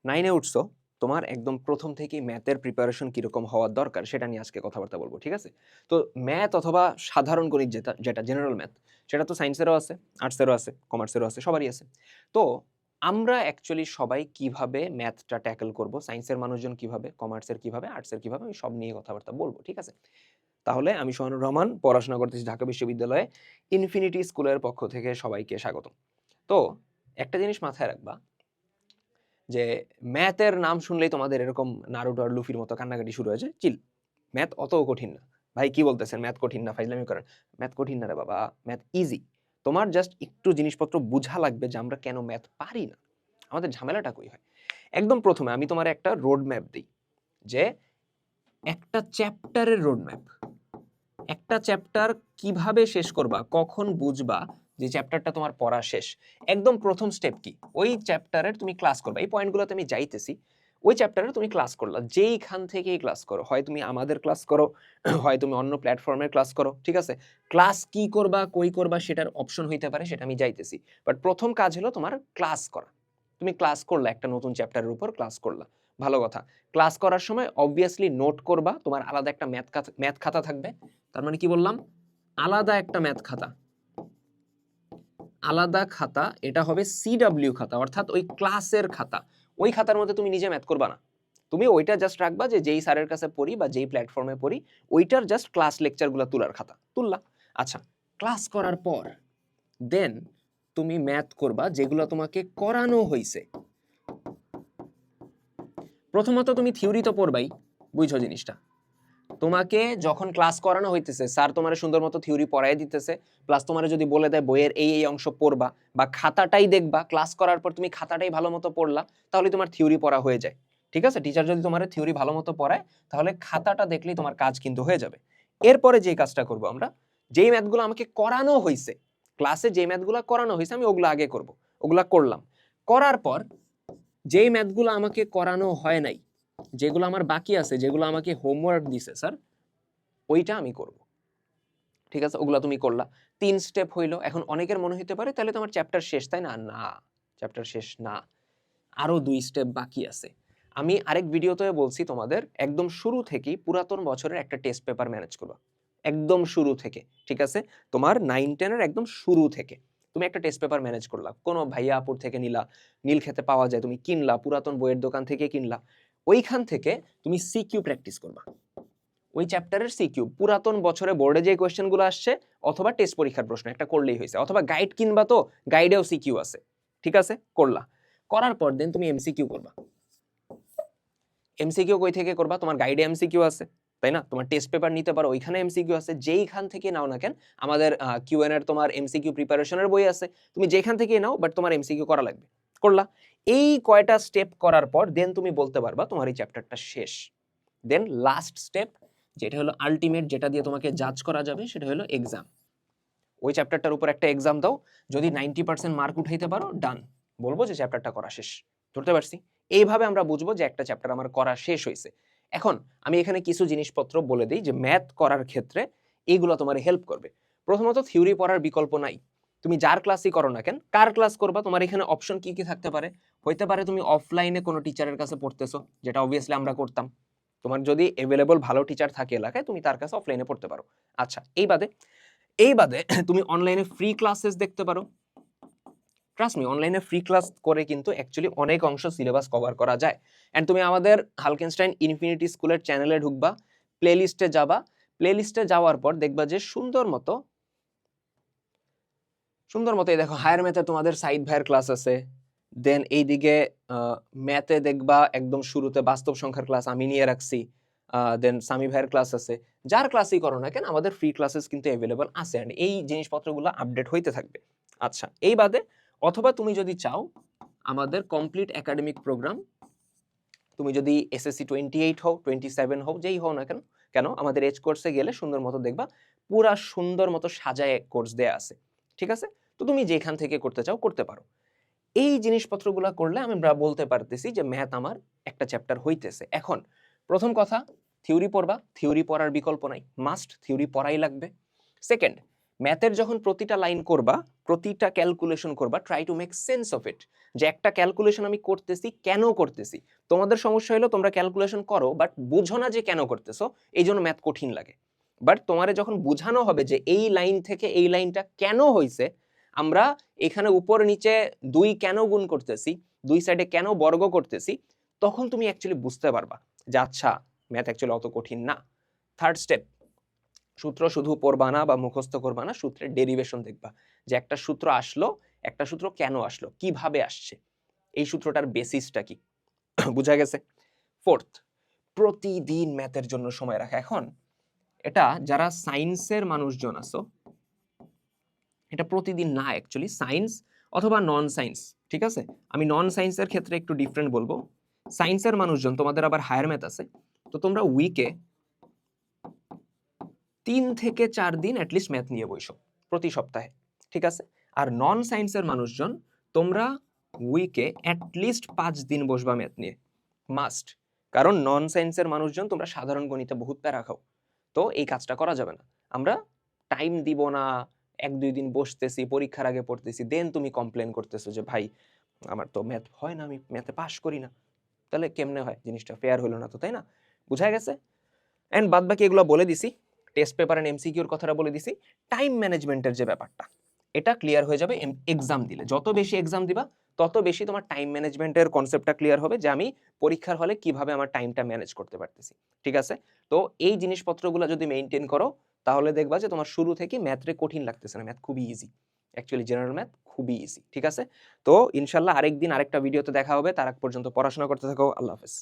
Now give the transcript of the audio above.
9-এ উঠছো, তোমার একদম প্রথম থেকেই ম্যাথের প্রিপারেশন কিরকম হওয়ার দরকার সেটা নিয়ে আজকে কথাবার্তা বলবো, ঠিক আছে? তো ম্যাথ অথবা সাধারণ গণিত যেটা জেনারেল ম্যাথ, সেটা তো সায়েন্সেরও আছে, আর্টসেরও আছে, কমার্সেরও আছে, সবারই আছে। তো আমরা অ্যাকচুয়ালি সবাই কিভাবে ম্যাথটা ট্যাকল করব, সায়েন্সের মানুষজন কিভাবে, কমার্সের কিভাবে, আর্টসের কিভাবে, আমি সব নিয়ে কথাবার্তা বলবো, ঠিক আছে? তাহলে আমি সোহানুর রহমান, পড়াশোনা করতেছি ঢাকা বিশ্ববিদ্যালয়ে, ইনফিনিটি স্কুলের পক্ষ থেকে সবাইকে স্বাগতম। তো একটা জিনিস মাথায় রাখবা যে ম্যাথের নাম শুনলেই তোমাদের এরকম নারুটো আর লুফির মতো কান্নাকাটি শুরু হয়েছে। চিল, ম্যাথ অত কঠিন না। ভাই কি বলতেছেন ম্যাথ কঠিন না, ফাইজলামি করেন। ম্যাথ কঠিন না রে বাবা, ম্যাথ ইজি। তোমার জাস্ট একটু জিনিসপত্র বুঝা লাগবে যে আমরা কেন ম্যাথ পারি না, আমাদের ঝামেলাটা কই হয়। একদম প্রথমে আমি তোমার একটা রোড ম্যাপ দিই, যে একটা চ্যাপ্টারের রোড ম্যাপ। একটা চ্যাপ্টার কিভাবে শেষ করবা, কখন বুঝবা যে চ্যাপ্টারটা তোমার পড়া শেষ। একদম প্রথম স্টেপ কি, ওই চ্যাপ্টারের তুমি ক্লাস করবা। এই পয়েন্টগুলোতে আমি যাইতেছি। ওই চ্যাপ্টারে তুমি ক্লাস করলা, যেইখান থেকেই ক্লাস করো, হয় তুমি আমাদের ক্লাস করো, হয় তুমি অন্য প্ল্যাটফর্মের ক্লাস করো, ঠিক আছে? ক্লাস কি করবা, কই করবা, সেটার অপশন হইতে পারে, সেটা আমি যাইতেছি। বাট প্রথম কাজ হলো তোমার ক্লাস করা। তুমি ক্লাস করলা, একটা নতুন চ্যাপ্টারের উপর ক্লাস করলা, ভালো কথা। ক্লাস করার সময় অবভিয়াসলি নোট করবা, তোমার আলাদা একটা ম্যাথ খাতা থাকবে। তার মানে কি বললাম, আলাদা একটা ম্যাথ খাতা, আলাদা খাতা। এটা হবে সিডব্লিউ খাতা, অর্থাৎ ওই ক্লাসের খাতা। ওই খাতার মধ্যে তুমি নিজে ম্যাথ করবা না, তুমি ওইটা জাস্ট রাখবা যে যেই স্যারের কাছে পড়ি বা যেই প্ল্যাটফর্মে পড়ি, ওইটার জাস্ট ক্লাস লেকচারগুলো তোলার খাতা তুললা। আচ্ছা, ক্লাস করার পর দেন তুমি ম্যাথ করবা যেগুলো তোমাকে করানো হইছে। প্রথমত তুমি থিওরি তো পড়বাই, বুঝছো জিনিসটা। তোমাকে যখন ক্লাস করানো হইতেছে, স্যার তোমার সুন্দর মতো থিওরি পড়াই দিতেছে, প্লাস তোমার যদি বলে দেয় বইয়ের এই এই অংশ পড়বা, বা খাতাটাই দেখবা, ক্লাস করার পর তুমি খাতাটাই ভালো মতো পড়লা, তাহলে তোমার থিওরি পড়া হয়ে যায়, ঠিক আছে? টিচার যদি তোমার থিওরি ভালো মতো পড়ায়, তাহলে খাতাটা দেখলেই তোমার কাজ কিন্তু হয়ে যাবে। এরপরে যে কাজটা করব আমরা, যেই ম্যাথগুলো আমাকে করানো হয়েছে, ক্লাসে যে ম্যাথগুলো করানো হয়েছে আমি ওগুলো আগে করব, ওগুলা করলাম। করার পর যেই ম্যাথগুলো আমাকে করানো হয় নাই, যেগুলো আমার বাকি আছে, যেগুলো আমাকে হোমওয়ার্ক দিছে স্যার, ওইটা আমি করব, ঠিক আছে? ওগুলা তুমি করলা। 3 স্টেপ হইলো। এখন অনেকের মনে হইতে পারে তাহলে তোমার চ্যাপ্টার শেষ, তাই না? না, চ্যাপ্টার শেষ না, আরো 2 স্টেপ বাকি আছে। আমি আরেক ভিডিওতে বলছি তোমাদের, একদম শুরু থেকেই পুরাতন বছরের একটা টেস্ট পেপার ম্যানেজ করবা, একদম শুরু থেকে, ঠিক আছে? তোমার 9-10 এর একদম শুরু থেকে তুমি একটা টেস্ট পেপার ম্যানেজ করলা, কোনো ভাইয়া আপুর থেকে নিলা, নীলক্ষেতে পাওয়া যায়, তুমি কিনলা, পুরাতন বইয়ের দোকান থেকে কিনলা। ওইখান থেকে তুমি সিকিউ প্র্যাকটিস করবা, ওই চ্যাপ্টারের সিকিউ, পুরাতন বছরে বোর্ডে যে কোয়েশ্চেনগুলো আসছে, অথবা টেস্ট পরীক্ষার প্রশ্ন একটা করলেই হয়েছে, অথবা গাইড কিনবা, তো গাইডেও সিকিউ আছে, ঠিক আছে? করলা। করার পর দেন তুমি এমসিকিউ করবা। এমসিকিউ কই থেকে করবা? তোমার গাইডে এমসিকিউ আছে, তাই না? তোমার টেস্ট পেপার নিতে পারো, ওইখানে এমসিকিউ আছে, যেইখান থেকে নাও না কেন। আমাদের কিউএন এর তোমার এমসিকিউ প্রিপারেশনের বই আছে, তুমি যেখান থেকে নাও, বাট তোমার এমসিকিউ করা লাগবে। করলা। এই কয়টা স্টেপ করার পর দেন তুমি বলতে পারবা তোমার এই চ্যাপ্টারটা শেষ। দেন লাস্ট স্টেপ, যেটা হলো আলটিমেট, যেটা দিয়ে তোমাকে জাজ করা যাবে, সেটা হলো এক্সাম। ওই চ্যাপ্টারটার উপর একটা এক্সাম দাও, যদি 90% মার্ক উঠাইতে পারো, ডান, বলবো যে চ্যাপ্টারটা করা শেষ। ধরতে পারছি? এইভাবে আমরা বুঝবো যে একটা চ্যাপ্টার আমার করা শেষ হয়েছে। এখন আমি এখানে কিছু জিনিসপত্র বলে দিই যে ম্যাথ করার ক্ষেত্রে এইগুলো তোমার হেল্প করবে। প্রথমত, থিওরি পড়ার বিকল্প নাই। তুমি যার ক্লাসই করো না কেন, কার ক্লাস করবা, তোমার এখানে অপশন কি কি থাকতে পারে। হইতে পারে তুমি অফলাইনে কোনো টিচারের কাছে পড়তেছো, যেটা অবভিয়াসলি আমরা করতাম। তোমার যদি এভেলেবল ভালো টিচার থাকে এলাকায়, তুমি তার কাছে অফলাইনে পড়তে পারো। আচ্ছা, এই বাদে তুমি অনলাইনে ফ্রি ক্লাসেস দেখতে পারো। ট্রাস্ট মি, অনলাইনে ফ্রি ক্লাস করে কিন্তু অ্যাকচুয়ালি অনেক অংশ সিলেবাস কভার করা যায়। এন্ড তুমি আমাদের হালকেনস্টাইন ইনফিনিটি স্কুলের চ্যানেলে ঢুকবা, প্লেলিস্টে যাবা, প্লেলিস্টে যাওয়ার পর দেখবা যে সুন্দর মতো এই দেখো, হায়ার ম্যাথে তোমাদের সাইদ ভাইয়ের ক্লাস আছে। দেন এইদিকে ম্যাথে দেখবা একদম শুরুতে বাস্তব সংখ্যার ক্লাস আমি নিয়ে রাখছি। দেন সামি ভাইয়ের ক্লাস আছে। যার ক্লাসই করো না কেন, আমাদের ফ্রি ক্লাসেস কিন্তু অ্যাভেলেবল আছে, এন্ড এই জিনিসপত্রগুলো আপডেট হইতে থাকবে। আচ্ছা, এই বাদে অথবা তুমি যদি চাও আমাদের কমপ্লিট একাডেমিক প্রোগ্রাম, তুমি যদি এসএসসি 28 হও, 27 হও, যেই হও না কেন কেন আমাদের এজ কোর্সে গেলে সুন্দর মতো দেখবা পুরা সুন্দর মতো সাজায় কোর্স দেয়া আছে, ঠিক আছে? তো তুমি যেখান থেকে করতে চাও করতে পারো। এই জিনিসপত্রগুলো করলে আমরা বলতে পারতেছি যে ম্যাথ আমার একটা চ্যাপ্টার হইতেছে। এখন প্রথম কথা, থিওরি পড়বা, থিওরি পড়ার বিকল্প নাই, মাস্ট থিওরি পড়াই লাগবে। সেকেন্ড, ম্যাথের যখন প্রতিটা লাইন করবা, প্রতিটা ক্যালকুলেশন করবা, try to make sense of it, যে একটা ক্যালকুলেশন আমি করতেছি, কেন করতেছি। তোমাদের সমস্যা হলো তোমরা ক্যালকুলেশন করো বাট বুঝো না যে কেন করতেছো, এই জন্য ম্যাথ কঠিন লাগে। বাট তোমারে যখন বোঝানো হবে যে এই লাইন থেকে এই লাইনটা কেন হয়েছে, আমরা এখানে উপর নিচে 2 কেন গুণ করতেছি, 2 সাইডে কেন বর্গ করতেছি, তখন তুমি অ্যাকচুয়ালি বুঝতে পারবা যে আচ্ছা ম্যাথ অ্যাকচুয়ালি অত কঠিন না। থার্ড স্টেপ, সূত্র শুধু পড়বা না বা মুখস্থ করবা না, সূত্রের ডেরিভেশন দেখবা, যে একটা সূত্র আসলো, একটা সূত্র কেন আসলো, কিভাবে আসছে, এই সূত্রটার বেসিসটা কি। বুঝা গেছে? ফোর্থ, প্রতিদিন ম্যাথের জন্য সময় রাখা। এখন এটা যারা সায়েন্সের মানুষজন আছো, এটা প্রতিদিন না, অ্যাকচুয়ালি সায়েন্স অথবা নন সায়েন্স, ঠিক আছে? আমি নন সায়েন্সের ক্ষেত্রে একটু ডিফারেন্ট বলবো। সায়েন্সের মানুষজন, তোমাদের আবার হায়ার ম্যাথ আছে, তো তোমরা উইকে 3 থেকে 4 দিন অ্যাটলিস্ট ম্যাথ নিয়ে বসো প্রতি সপ্তাহে, ঠিক আছে? আর নন সায়েন্সের মানুষজন, তোমরা উইকে অ্যাটলিস্ট 5 দিন বসবা ম্যাথ নিয়ে, মাস্ট। কারণ নন সায়েন্সের মানুষজন তোমরা সাধারণ গণিতে বহুত প্যারা খাও, তো এই কাজটা করা যাবে না। আমরা টাইম দিব না, 1-2 দিন বসতেছি, পরীক্ষার আগে পড়তেছি, দেন তুমি কমপ্লেন করতেছো যে ভাই আমার তো ম্যাথ হয় না, আমি ম্যাথে পাস করি না। তাহলে কেমনে হয়? জিনিসটা ফেয়ার হলো না তো, তাই না? বুঝা গেছে? এন্ড বাদ বাকি এগুলো বলে দিছি, টেস্ট পেপার এন্ড এমসিকিউর কথাটা বলে দিছি। টাইম ম্যানেজমেন্টের যে ব্যাপারটা, এটা ক্লিয়ার হয়ে যাবে এক্সাম দিলে। যত বেশি এক্সাম দিবা, তত বেশি তোমার টাইম ম্যানেজমেন্টের কনসেপ্টটা ক্লিয়ার হবে, যে আমি পরীক্ষার হলে কিভাবে আমার টাইমটা ম্যানেজ করতে পারতেছি, ঠিক আছে? তো এই জিনিসপত্রগুলো যদি মেইনটেইন করো, তাহলে দেখবা যে তোমার শুরু থেকে ম্যাথরে কঠিন লাগতেছে না, ম্যাথ খুবই ইজি। অ্যাকচুয়ালি জেনারেল ম্যাথ খুবই ইজি, ঠিক আছে? তো ইনশাল্লাহ আরেকদিন আরেকটা ভিডিওতে দেখা হবে। তার আগ পর্যন্ত পড়াশোনা করতে থাকো। আল্লাহ হাফেজ।